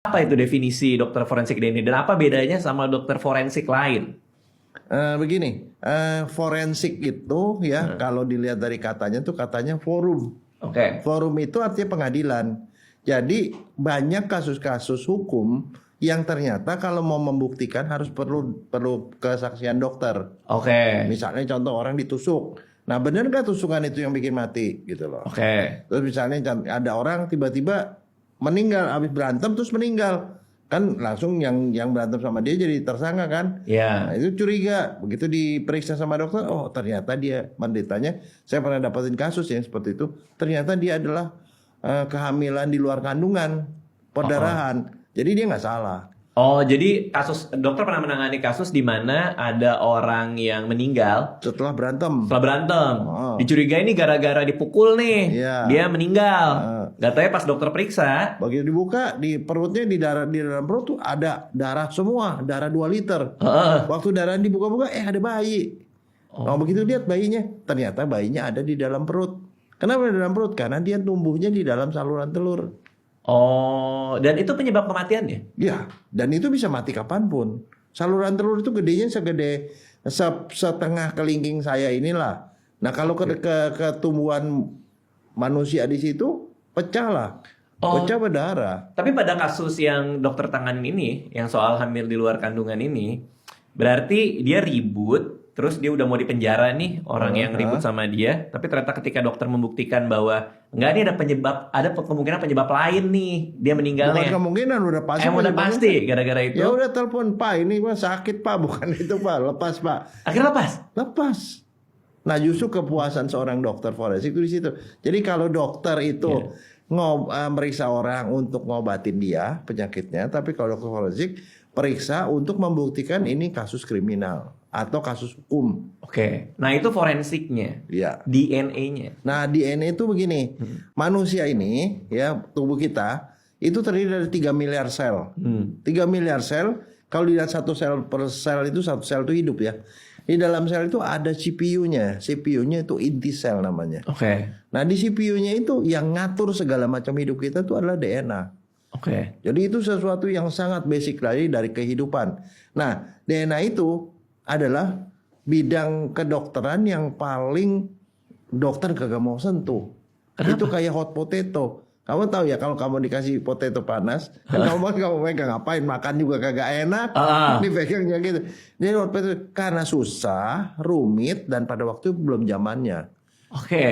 Apa itu definisi dokter forensik DNA dan apa bedanya sama dokter forensik lain? Begini, forensik itu ya kalau dilihat dari katanya tuh katanya forum. Oke. Forum itu artinya pengadilan. Jadi banyak kasus-kasus hukum yang ternyata kalau mau membuktikan harus perlu kesaksian dokter. Oke. Misalnya contoh orang ditusuk. Nah, benar nggak tusukan itu yang bikin mati gitu loh. Oke. Terus misalnya ada orang tiba-tiba meninggal habis berantem terus meninggal. Kan langsung yang berantem sama dia jadi tersangka kan? Ya. Nah, itu curiga. Begitu diperiksa sama dokter, oh ternyata dia menderitanya. Saya pernah dapetin kasus yang seperti itu. Ternyata dia adalah kehamilan di luar kandungan, perdarahan. Jadi dia nggak salah. Oh, jadi dokter pernah menangani kasus di mana ada orang yang meninggal Setelah berantem. setelah berantem. Oh. Dicurigai nih gara-gara dipukul nih. Iya. Dia meninggal. Gak tahu ya pas dokter periksa. Begitu dibuka di perutnya di dalam perut tuh ada darah semua, darah 2 liter. Waktu darah dibuka-buka ada bayi. Nah, begitu lihat bayinya, ternyata bayinya ada di dalam perut. Kenapa di dalam perut? Karena dia tumbuhnya di dalam saluran telur. Oh, dan itu penyebab kematiannya? Ya, dan itu bisa mati kapanpun. Saluran telur itu gedenya segede setengah kelingking saya inilah. Nah, kalau ketumbuhan manusia di situ pecah lah. Pecah berdarah. Tapi pada kasus yang dokter tanganin ini, yang soal hamil di luar kandungan ini, berarti dia ribut, terus dia udah mau dipenjara nih orang yang ribut sama dia. Tapi ternyata ketika dokter membuktikan bahwa enggak, ini ada kemungkinan penyebab lain nih dia meninggalnya. Bukan kemungkinan, udah pasti. Udah pasti gara-gara itu. Ya udah telepon, Pak, ini Pak sakit Pak, bukan itu Pak, lepas Pak. Akhirnya lepas. Lepas. Nah, justru kepuasan seorang dokter forensik itu di situ. Jadi kalau dokter itu meriksa orang untuk ngobatin dia penyakitnya, tapi kalau dokter forensik periksa untuk membuktikan ini kasus kriminal atau kasus hukum. Oke. Nah, itu forensiknya. Ya. DNA-nya. Nah, DNA itu begini. Manusia ini ya, tubuh kita itu terdiri dari 3 miliar sel. 3 miliar sel, kalau dilihat satu sel per sel itu, satu sel itu hidup ya. Di dalam sel itu ada CPU-nya. CPU-nya itu inti sel namanya. Oke. Nah, di CPU-nya itu yang ngatur segala macam hidup kita itu adalah DNA. Oke. Jadi itu sesuatu yang sangat basic dari kehidupan. Nah, DNA itu adalah bidang kedokteran yang paling dokter kagak mau sentuh. Kenapa? Itu kayak hot potato. Kamu tahu ya kalau kamu dikasih potato panas, kan kamu megang ngapain, makan juga kagak enak, dipegangnya gitu. Jadi hot potato karena susah, rumit dan pada waktu belum zamannya. Oke.